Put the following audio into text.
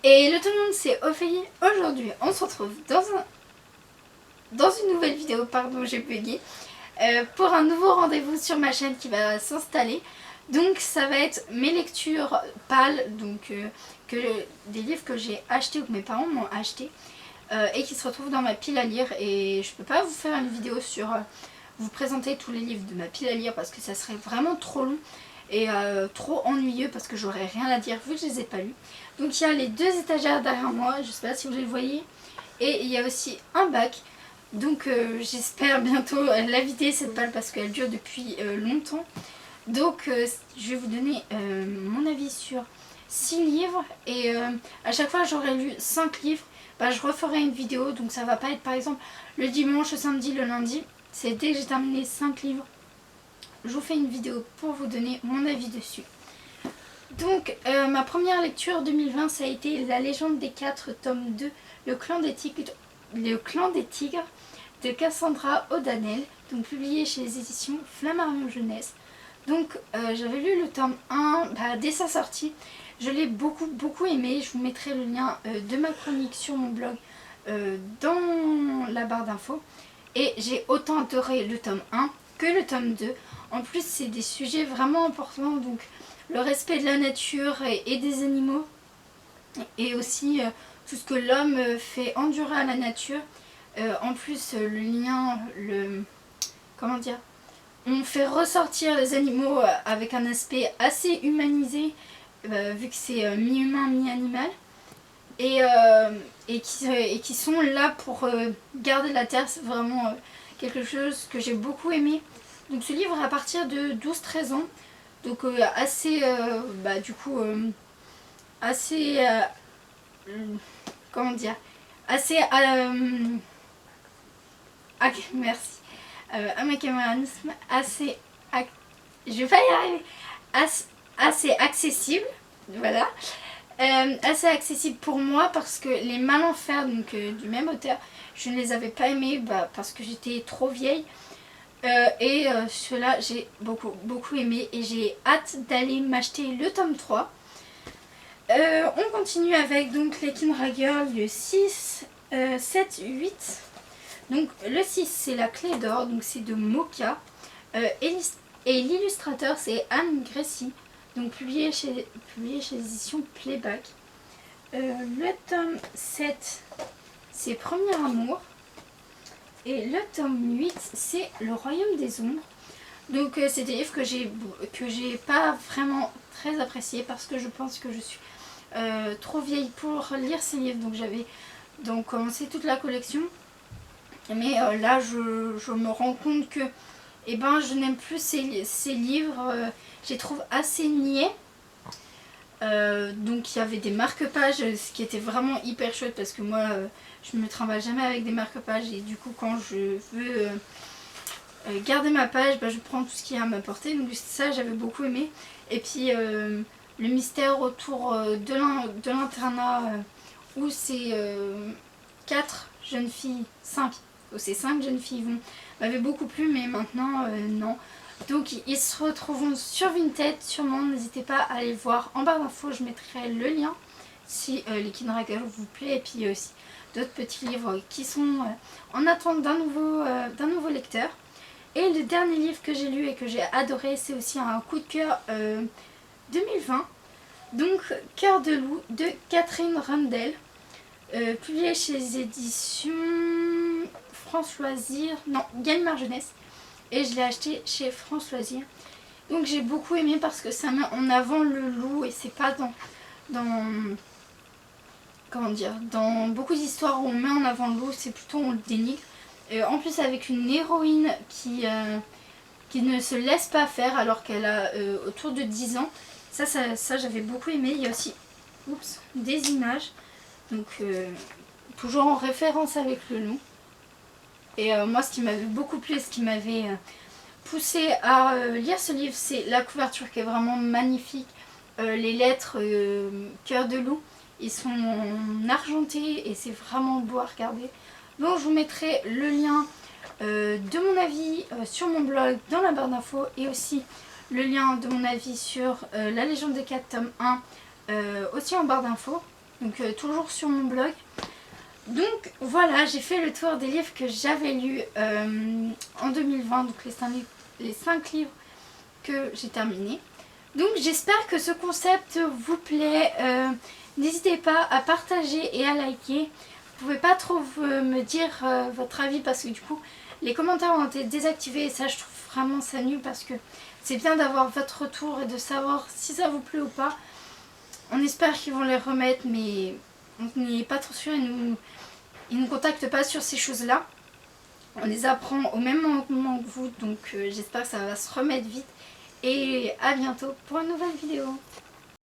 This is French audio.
Hello tout le monde, c'est Ophélie. Aujourd'hui, on se retrouve dans une nouvelle vidéo, pardon, j'ai bugué, pour un nouveau rendez-vous sur ma chaîne qui va s'installer. Donc ça va être mes lectures pâles, donc des livres que j'ai achetés ou que mes parents m'ont achetés et qui se retrouvent dans ma pile à lire. Et je peux pas vous faire une vidéo sur vous présenter tous les livres de ma pile à lire parce que ça serait vraiment trop long et trop ennuyeux parce que j'aurais rien à dire vu que je les ai pas lus. Donc il y a les deux étagères derrière moi, je sais pas si vous les voyez, et il y a aussi un bac. Donc j'espère bientôt la vider cette palle parce qu'elle dure depuis longtemps. Donc je vais vous donner mon avis sur 6 livres et à chaque fois j'aurai lu 5 livres, bah, je referai une vidéo. Donc ça va pas être par exemple le dimanche, le samedi, le lundi. C'est dès que j'ai terminé 5 livres, je vous fais une vidéo pour vous donner mon avis dessus. Donc ma première lecture 2020 ça a été La Légende des 4 tome 2, le clan des tigres de Cassandra O'Donnell, donc publié chez les éditions Flammarion Jeunesse. Donc j'avais lu le tome 1 dès sa sortie, je l'ai beaucoup aimé. Je vous mettrai le lien de ma chronique sur mon blog dans la barre d'infos. Et j'ai autant adoré le tome 1 que le tome 2. En plus c'est des sujets vraiment importants, donc le respect de la nature et des animaux, et aussi tout ce que l'homme fait endurer à la nature. En plus le lien, comment dire, on fait ressortir les animaux avec un aspect assez humanisé, vu que c'est mi-humain mi-animal, et qui sont là pour garder la terre. C'est vraiment quelque chose que j'ai beaucoup aimé. Donc ce livre à partir de 12-13 ans. Donc assez, assez, comment dire, assez, merci, américanisme, assez, je vais pas y arriver, assez accessible, voilà, assez accessible pour moi parce que les Mal en Fer, donc du même auteur, je ne les avais pas aimés parce que j'étais trop vieille. Ceux-là j'ai beaucoup aimé et j'ai hâte d'aller m'acheter le tome 3. On continue avec donc les Kindred Girls, le 6, 7, 8. Donc le 6 c'est La Clé d'Or, donc c'est de Mocha, et l'illustrateur c'est Anne Gracie, donc publié chez les éditions Playback. Le tome 7 c'est Premier Amour. Et le tome 8, c'est Le Royaume des Ombres. Donc c'est des livres que j'ai pas vraiment très apprécié parce que je pense que je suis trop vieille pour lire ces livres. Donc j'avais donc commencé toute la collection. Mais là je me rends compte que je n'aime plus ces livres. Je les trouve assez niais. Donc il y avait des marque-pages, ce qui était vraiment hyper chouette parce que moi je me trimballe jamais avec des marque-pages, et du coup quand je veux garder ma page, je prends tout ce qui est à ma portée. Donc ça j'avais beaucoup aimé. Et puis le mystère autour de l'internat où c'est 4 jeunes filles, 5, où ces 5 jeunes filles vont, m'avait beaucoup plu, mais maintenant non. Donc ils se retrouveront sur Vinted sûrement, n'hésitez pas à aller voir en barre d'infos, je mettrai le lien si les Kindred Girls vous plaît, et puis aussi d'autres petits livres qui sont en attente d'un nouveau lecteur. Et le dernier livre que j'ai lu et que j'ai adoré, c'est aussi un coup de cœur 2020, donc Cœur de loup de Catherine Rundell, publié chez les éditions France Loisirs, non, Gallimard Jeunesse. Et je l'ai acheté chez France Loisirs. Donc j'ai beaucoup aimé parce que ça met en avant le loup, et c'est pas dans beaucoup d'histoires où on met en avant le loup, c'est plutôt on le dénigre. En plus avec une héroïne qui ne se laisse pas faire alors qu'elle a autour de 10 ans. Ça j'avais beaucoup aimé. Il y a aussi des images, donc toujours en référence avec le loup. Et moi ce qui m'avait beaucoup plu et ce qui m'avait poussé à lire ce livre, c'est la couverture qui est vraiment magnifique. Les lettres Cœur de loup, ils sont argentés et c'est vraiment beau à regarder. Donc je vous mettrai le lien de mon avis sur mon blog dans la barre d'infos, et aussi le lien de mon avis sur La Légende des 4 tome 1 aussi en barre d'infos. donc toujours sur mon blog. Donc voilà, j'ai fait le tour des livres que j'avais lus en 2020, donc les 5 livres que j'ai terminés. Donc j'espère que ce concept vous plaît. N'hésitez pas à partager et à liker. Vous pouvez pas trop me dire votre avis parce que du coup les commentaires ont été désactivés et ça je trouve vraiment ça nul parce que c'est bien d'avoir votre retour et de savoir si ça vous plaît ou pas. On espère qu'ils vont les remettre mais on n'est pas trop sûr, ils nous contactent pas sur ces choses là. On les apprend au même moment que vous donc j'espère que ça va se remettre vite et à bientôt pour une nouvelle vidéo.